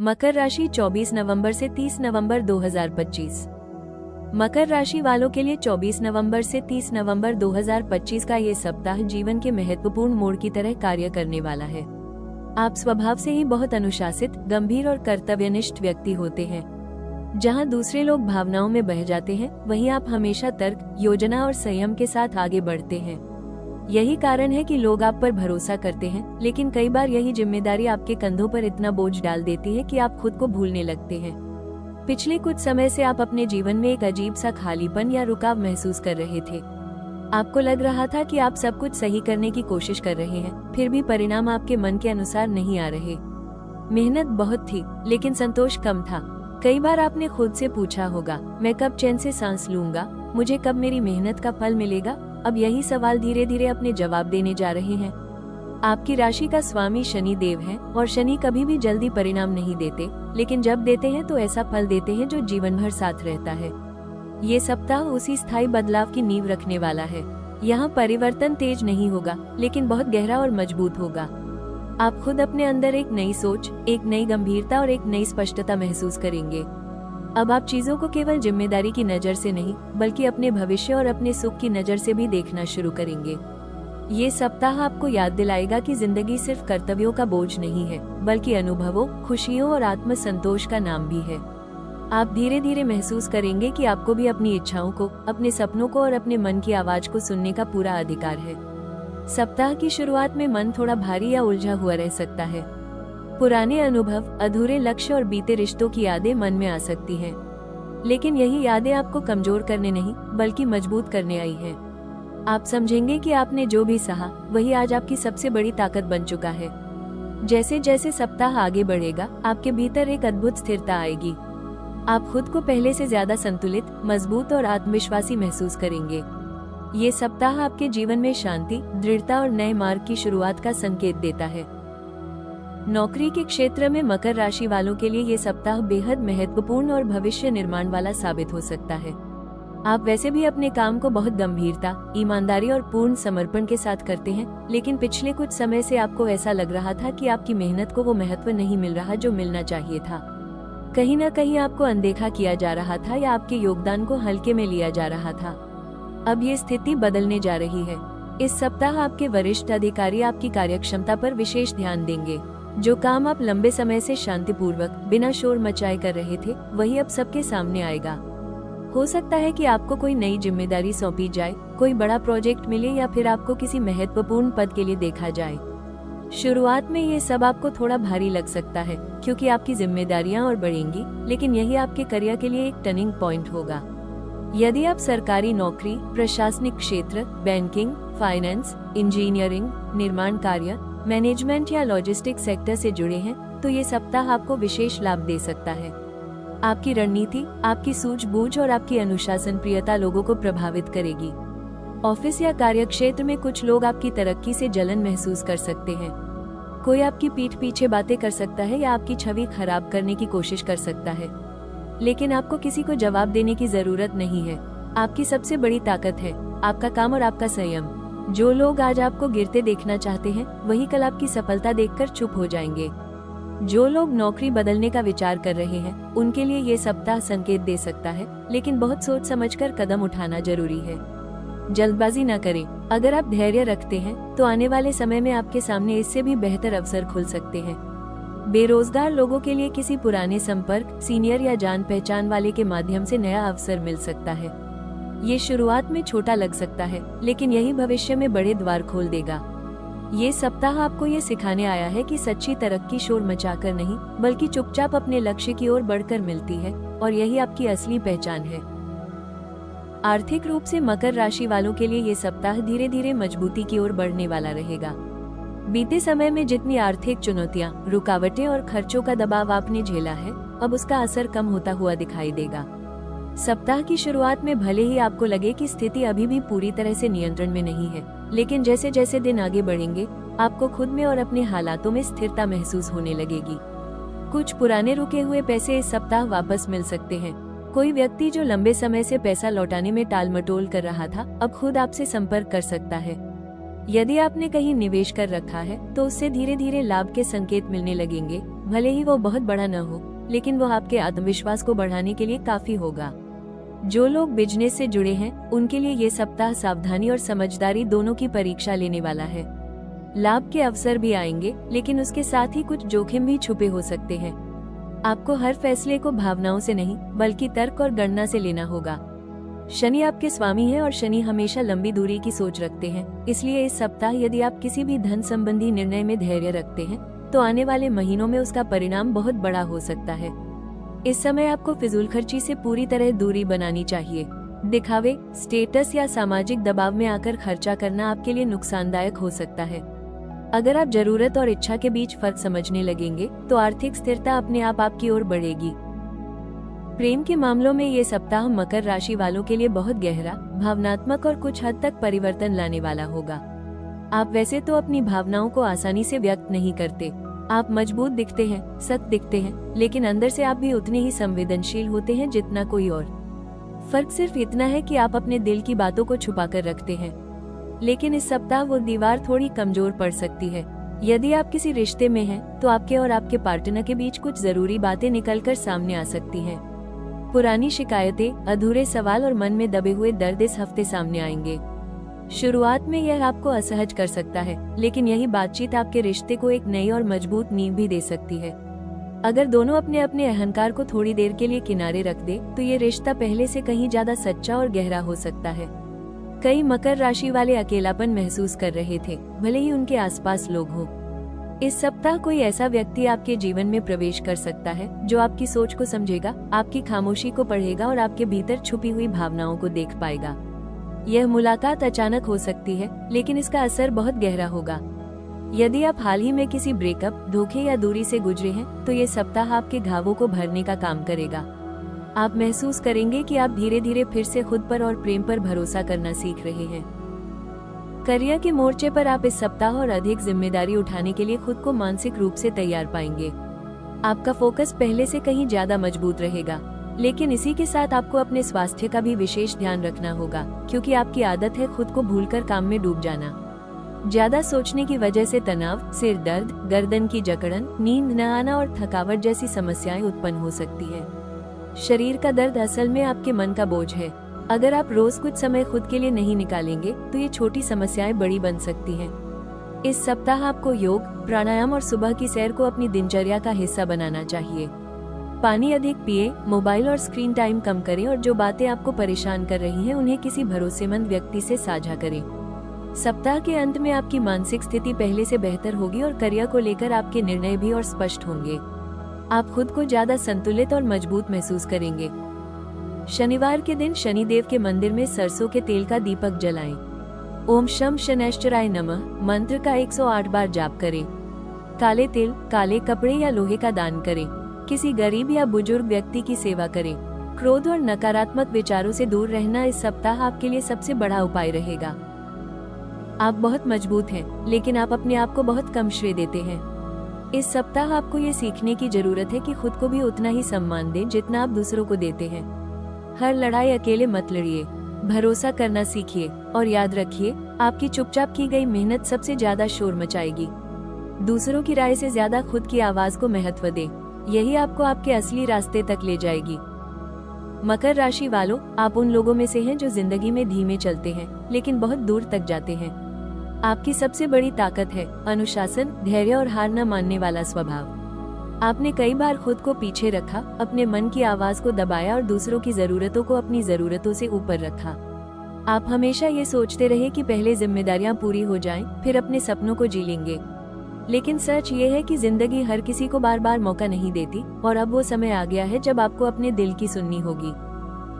मकर राशि 24 नवंबर से 30 नवंबर 2025। मकर राशि वालों के लिए 24 नवंबर से 30 नवंबर 2025 का ये सप्ताह जीवन के महत्वपूर्ण मोड़ की तरह कार्य करने वाला है। आप स्वभाव से ही बहुत अनुशासित, गंभीर और कर्तव्यनिष्ठ व्यक्ति होते हैं। जहां दूसरे लोग भावनाओं में बह जाते हैं, वहीं आप हमेशा तर्क, योजना और संयम के साथ आगे बढ़ते हैं। यही कारण है कि लोग आप पर भरोसा करते हैं, लेकिन कई बार यही जिम्मेदारी आपके कंधों पर इतना बोझ डाल देती है कि आप खुद को भूलने लगते हैं। पिछले कुछ समय से आप अपने जीवन में एक अजीब सा खालीपन या रुकाव महसूस कर रहे थे। आपको लग रहा था कि आप सब कुछ सही करने की कोशिश कर रहे हैं, फिर भी परिणाम आपके मन के अनुसार नहीं आ रहे। मेहनत बहुत थी, लेकिन संतोष कम था। कई बार आपने खुद से पूछा होगा, मैं कब चैन से सांस लूंगा, मुझे कब मेरी मेहनत का फल मिलेगा। अब यही सवाल धीरे धीरे अपने जवाब देने जा रहे हैं। आपकी राशि का स्वामी शनि देव है, और शनि कभी भी जल्दी परिणाम नहीं देते, लेकिन जब देते हैं तो ऐसा फल देते हैं जो जीवन भर साथ रहता है। ये सप्ताह उसी स्थायी बदलाव की नींव रखने वाला है। यहाँ परिवर्तन तेज नहीं होगा, लेकिन बहुत गहरा और मजबूत होगा। आप खुद अपने अंदर एक नई सोच, एक नई गंभीरता और एक नई स्पष्टता महसूस करेंगे। अब आप चीजों को केवल जिम्मेदारी की नजर से नहीं, बल्कि अपने भविष्य और अपने सुख की नजर से भी देखना शुरू करेंगे। ये सप्ताह आपको याद दिलाएगा कि जिंदगी सिर्फ कर्तव्यों का बोझ नहीं है, बल्कि अनुभवों, खुशियों और आत्मसंतोष का नाम भी है। आप धीरे धीरे महसूस करेंगे कि आपको भी अपनी इच्छाओं को, अपने सपनों को और अपने मन की आवाज को सुनने का पूरा अधिकार है। सप्ताह की शुरुआत में मन थोड़ा भारी या उलझा हुआ रह सकता है। पुराने अनुभव, अधूरे लक्ष्य और बीते रिश्तों की यादें मन में आ सकती हैं। लेकिन यही यादें आपको कमजोर करने नहीं, बल्कि मजबूत करने आई हैं। आप समझेंगे कि आपने जो भी सहा, वही आज आपकी सबसे बड़ी ताकत बन चुका है। जैसे जैसे सप्ताह आगे बढ़ेगा, आपके भीतर एक अद्भुत स्थिरता आएगी। आप खुद को पहले से ज्यादा संतुलित, मजबूत और आत्मविश्वासी महसूस करेंगे। ये सप्ताह आपके जीवन में शांति, दृढ़ता और नए मार्ग की शुरुआत का संकेत देता है। नौकरी के क्षेत्र में मकर राशि वालों के लिए ये सप्ताह बेहद महत्वपूर्ण और भविष्य निर्माण वाला साबित हो सकता है। आप वैसे भी अपने काम को बहुत गंभीरता, ईमानदारी और पूर्ण समर्पण के साथ करते हैं, लेकिन पिछले कुछ समय से आपको ऐसा लग रहा था कि आपकी मेहनत को वो महत्व नहीं मिल रहा जो मिलना चाहिए था। कहीं न कहीं आपको अनदेखा किया जा रहा था या आपके योगदान को हल्के में लिया जा रहा था। अब ये स्थिति बदलने जा रही है। इस सप्ताह आपके वरिष्ठ अधिकारी आपकी कार्यक्षमता पर विशेष ध्यान देंगे। जो काम आप लंबे समय से शांतिपूर्वक, बिना शोर मचाए कर रहे थे, वही अब सबके सामने आएगा। हो सकता है कि आपको कोई नई जिम्मेदारी सौंपी जाए, कोई बड़ा प्रोजेक्ट मिले या फिर आपको किसी महत्वपूर्ण पद के लिए देखा जाए। शुरुआत में ये सब आपको थोड़ा भारी लग सकता है, क्योंकि आपकी जिम्मेदारियां और बढ़ेंगी, लेकिन यही आपके करियर के लिए एक टर्निंग पॉइंट होगा। यदि आप सरकारी नौकरी, प्रशासनिक क्षेत्र, बैंकिंग, फाइनेंस, इंजीनियरिंग, निर्माण कार्य, मैनेजमेंट या लॉजिस्टिक्स सेक्टर से जुड़े हैं, तो ये सप्ताह आपको विशेष लाभ दे सकता है। आपकी रणनीति, आपकी सूझबूझ और आपकी अनुशासन प्रियता लोगों को प्रभावित करेगी। ऑफिस या कार्यक्षेत्र में कुछ लोग आपकी तरक्की से जलन महसूस कर सकते हैं। कोई आपकी पीठ पीछे बातें कर सकता है या आपकी छवि खराब करने की कोशिश कर सकता है, लेकिन आपको किसी को जवाब देने की जरूरत नहीं है। आपकी सबसे बड़ी ताकत है आपका काम और आपका संयम। जो लोग आज आपको गिरते देखना चाहते हैं, वही कल आपकी सफलता देखकर चुप हो जाएंगे। जो लोग नौकरी बदलने का विचार कर रहे हैं, उनके लिए ये सप्ताह संकेत दे सकता है, लेकिन बहुत सोच समझकर कदम उठाना जरूरी है। जल्दबाजी न करें। अगर आप धैर्य रखते हैं, तो आने वाले समय में आपके सामने इससे भी बेहतर अवसर खुल सकते हैं। बेरोजगार लोगों के लिए किसी पुराने संपर्क, सीनियर या जान पहचान वाले के माध्यम से नया अवसर मिल सकता है। ये शुरुआत में छोटा लग सकता है, लेकिन यही भविष्य में बड़े द्वार खोल देगा। ये सप्ताह आपको ये सिखाने आया है कि सच्ची तरक्की शोर मचाकर नहीं, बल्कि चुपचाप अपने लक्ष्य की ओर बढ़कर मिलती है, और यही आपकी असली पहचान है। आर्थिक रूप से मकर राशि वालों के लिए ये सप्ताह धीरे धीरे मजबूती की ओर बढ़ने वाला रहेगा। बीते समय में जितनी आर्थिक चुनौतियां, रुकावटें और खर्चों का दबाव आपने झेला है, अब उसका असर कम होता हुआ दिखाई देगा। सप्ताह की शुरुआत में भले ही आपको लगे कि स्थिति अभी भी पूरी तरह से नियंत्रण में नहीं है, लेकिन जैसे जैसे दिन आगे बढ़ेंगे, आपको खुद में और अपने हालातों में स्थिरता महसूस होने लगेगी। कुछ पुराने रुके हुए पैसे इस सप्ताह वापस मिल सकते हैं। कोई व्यक्ति जो लंबे समय से पैसा लौटाने में टाल मटोल कर रहा था, अब खुद आपसे संपर्क कर सकता है। यदि आपने कहीं निवेश कर रखा है, तो उससे धीरे धीरे लाभ के संकेत मिलने लगेंगे। भले ही वो बहुत बड़ा न हो, लेकिन वो आपके आत्मविश्वास को बढ़ाने के लिए काफी होगा। जो लोग बिजनेस से जुड़े हैं, उनके लिए ये सप्ताह सावधानी और समझदारी दोनों की परीक्षा लेने वाला है। लाभ के अवसर भी आएंगे, लेकिन उसके साथ ही कुछ जोखिम भी छुपे हो सकते हैं। आपको हर फैसले को भावनाओं से नहीं, बल्कि तर्क और गणना से लेना होगा। शनि आपके स्वामी हैं और शनि हमेशा लंबी दूरी की सोच रखते हैं, इसलिए इस सप्ताह यदि आप किसी भी धन संबंधी निर्णय में धैर्य रखते हैं, तो आने वाले महीनों में उसका परिणाम बहुत बड़ा हो सकता है। इस समय आपको फिजूल खर्ची से पूरी तरह दूरी बनानी चाहिए। दिखावे, स्टेटस या सामाजिक दबाव में आकर खर्चा करना आपके लिए नुकसानदायक हो सकता है। अगर आप जरूरत और इच्छा के बीच फर्क समझने लगेंगे, तो आर्थिक स्थिरता अपने आप आपकी ओर बढ़ेगी। प्रेम के मामलों में ये सप्ताह मकर राशि वालों के लिए बहुत गहरा, भावनात्मक और कुछ हद तक परिवर्तन लाने वाला होगा। आप वैसे तो अपनी भावनाओं को आसानी से व्यक्त नहीं करते। आप मजबूत दिखते हैं, सख्त दिखते हैं, लेकिन अंदर से आप भी उतने ही संवेदनशील होते हैं जितना कोई और। फर्क सिर्फ इतना है कि आप अपने दिल की बातों को छुपा कर रखते हैं। लेकिन इस सप्ताह वो दीवार थोड़ी कमजोर पड़ सकती है। यदि आप किसी रिश्ते में हैं, तो आपके और आपके पार्टनर के बीच कुछ जरूरी बातें निकलकर सामने आ सकती हैं। पुरानी शिकायतें, अधूरे सवाल और मन में दबे हुए दर्द इस हफ्ते सामने आएंगे। शुरुआत में यह आपको असहज कर सकता है, लेकिन यही बातचीत आपके रिश्ते को एक नई और मजबूत नींव भी दे सकती है। अगर दोनों अपने अपने अहंकार को थोड़ी देर के लिए किनारे रख दे, तो ये रिश्ता पहले से कहीं ज्यादा सच्चा और गहरा हो सकता है। कई मकर राशि वाले अकेलापन महसूस कर रहे थे, भले ही उनके आसपास लोग हों। इस सप्ताह कोई ऐसा व्यक्ति आपके जीवन में प्रवेश कर सकता है, जो आपकी सोच को समझेगा, आपकी खामोशी को पढ़ेगा और आपके भीतर छुपी हुई भावनाओं को देख पाएगा। यह मुलाकात अचानक हो सकती है, लेकिन इसका असर बहुत गहरा होगा। यदि आप हाल ही में किसी ब्रेकअप, धोखे या दूरी से गुजरे हैं, तो ये सप्ताह आपके घावों को भरने का काम करेगा। आप महसूस करेंगे कि आप धीरे धीरे फिर से खुद पर और प्रेम पर भरोसा करना सीख रहे हैं। करियर के मोर्चे पर आप इस सप्ताह और अधिक जिम्मेदारी उठाने के लिए खुद को मानसिक रूप से तैयार पाएंगे। आपका फोकस पहले से कहीं ज्यादा मजबूत रहेगा, लेकिन इसी के साथ आपको अपने स्वास्थ्य का भी विशेष ध्यान रखना होगा, क्योंकि आपकी आदत है खुद को भूलकर काम में डूब जाना। ज्यादा सोचने की वजह से तनाव, सिर दर्द, गर्दन की जकड़न, नींद न आना और थकावट जैसी समस्याएं उत्पन्न हो सकती है। शरीर का दर्द असल में आपके मन का बोझ है। अगर आप रोज कुछ समय खुद के लिए नहीं निकालेंगे, तो ये छोटी समस्याएं बड़ी बन सकती हैं। इस सप्ताह आपको योग, प्राणायाम और सुबह की सैर को अपनी दिनचर्या का हिस्सा बनाना चाहिए। पानी अधिक पिए, मोबाइल और स्क्रीन टाइम कम करें और जो बातें आपको परेशान कर रही हैं, उन्हें किसी भरोसेमंद व्यक्ति से साझा करें। सप्ताह के अंत में आपकी मानसिक स्थिति पहले से बेहतर होगी और करियर को लेकर आपके निर्णय भी और स्पष्ट होंगे। आप खुद को ज्यादा संतुलित और मजबूत महसूस करेंगे। शनिवार के दिन शनिदेव के मंदिर में सरसों के तेल का दीपक जलाएं। ओम शम शनैश्चराय नमः मंत्र का 108 बार जाप करें। काले तिल, काले कपड़े या लोहे का दान करें। किसी गरीब या बुजुर्ग व्यक्ति की सेवा करें। क्रोध और नकारात्मक विचारों से दूर रहना इस सप्ताह आपके लिए सबसे बड़ा उपाय रहेगा। आप बहुत मजबूत हैं, लेकिन आप अपने आप को बहुत कम श्रेय देते हैं। इस सप्ताह आपको ये सीखने की जरूरत है कि खुद को भी उतना ही सम्मान दें जितना आप दूसरों को देते हैं। हर लड़ाई अकेले मत लड़िए, भरोसा करना सीखिए और याद रखिए, आपकी चुपचाप की गई मेहनत सबसे ज्यादा शोर मचाएगी। दूसरों की राय से ज्यादा खुद की आवाज को महत्व दें, यही आपको आपके असली रास्ते तक ले जाएगी। मकर राशि वालों, आप उन लोगों में से हैं जो जिंदगी में धीमे चलते हैं, लेकिन बहुत दूर तक जाते हैं। आपकी सबसे बड़ी ताकत है अनुशासन, धैर्य और हार न मानने वाला स्वभाव। आपने कई बार खुद को पीछे रखा, अपने मन की आवाज को दबाया और दूसरों की जरूरतों को अपनी जरूरतों से ऊपर रखा। आप हमेशा ये सोचते रहे कि पहले जिम्मेदारियां पूरी हो जाएं, फिर अपने सपनों को जी लेंगे। लेकिन सच ये है कि जिंदगी हर किसी को बार बार मौका नहीं देती और अब वो समय आ गया है जब आपको अपने दिल की सुननी होगी।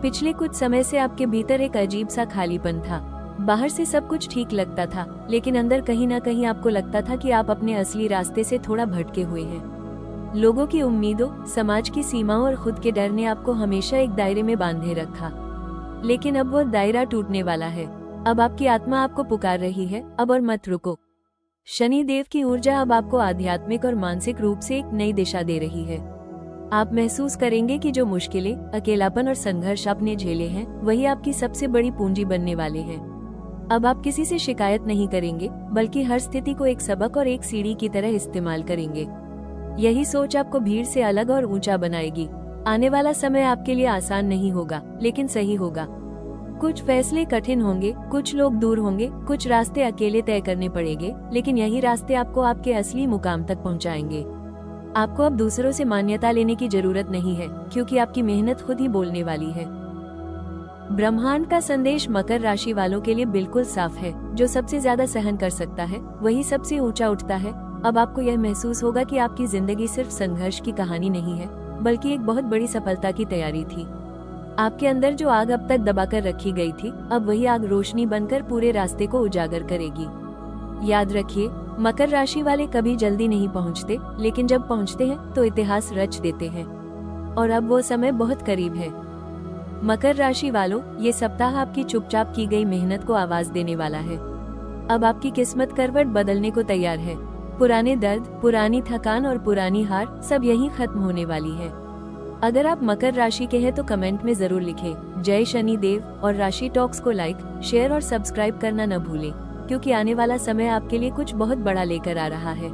पिछले कुछ समय से आपके भीतर एक अजीब सा खालीपन था। बाहर से सब कुछ ठीक लगता था, लेकिन अंदर कहीं ना कहीं आपको लगता था कि आप अपने असली रास्ते से थोड़ा भटके हुए हैं। लोगों की उम्मीदों, समाज की सीमाओं और खुद के डर ने आपको हमेशा एक दायरे में बांधे रखा। लेकिन अब वो दायरा टूटने वाला है। अब आपकी आत्मा आपको पुकार रही है, अब और मत रुको। शनि देव की ऊर्जा अब आपको आध्यात्मिक और मानसिक रूप से एक नई दिशा दे रही है। आप महसूस करेंगे कि जो मुश्किलें, अकेलापन और संघर्ष आपने झेले हैं, वही आपकी सबसे बड़ी पूंजी बनने वाले हैं। अब आप किसी से शिकायत नहीं करेंगे, बल्कि हर स्थिति को एक सबक और एक सीढ़ी की तरह इस्तेमाल करेंगे। यही सोच आपको भीड़ से अलग और ऊंचा बनाएगी। आने वाला समय आपके लिए आसान नहीं होगा, लेकिन सही होगा। कुछ फैसले कठिन होंगे, कुछ लोग दूर होंगे, कुछ रास्ते अकेले तय करने पड़ेंगे, लेकिन यही रास्ते आपको आपके असली मुकाम तक पहुंचाएंगे। आपको अब दूसरों से मान्यता लेने की जरूरत नहीं है, क्योंकि आपकी मेहनत खुद ही बोलने वाली है। ब्रह्मांड का संदेश मकर राशि वालों के लिए बिल्कुल साफ है। जो सबसे ज्यादा सहन कर सकता है, वही सबसे ऊंचा उठता है। अब आपको यह महसूस होगा कि आपकी जिंदगी सिर्फ संघर्ष की कहानी नहीं है, बल्कि एक बहुत बड़ी सफलता की तैयारी थी। आपके अंदर जो आग अब तक दबाकर रखी गई थी, अब वही आग रोशनी बनकर पूरे रास्ते को उजागर करेगी। याद रखिए, मकर राशि वाले कभी जल्दी नहीं पहुंचते, लेकिन जब पहुंचते हैं तो इतिहास रच देते हैं। और अब वो समय बहुत करीब है। मकर राशि वालों, ये सप्ताह आपकी चुपचाप की गई मेहनत को आवाज देने वाला है। अब आपकी किस्मत करवट बदलने को तैयार है। पुराने दर्द, पुरानी थकान और पुरानी हार सब यहीं खत्म होने वाली है। अगर आप मकर राशि के हैं तो कमेंट में जरूर लिखें जय शनि देव, और राशि टॉक्स को लाइक, शेयर और सब्सक्राइब करना न भूलें, क्योंकि आने वाला समय आपके लिए कुछ बहुत बड़ा लेकर आ रहा है।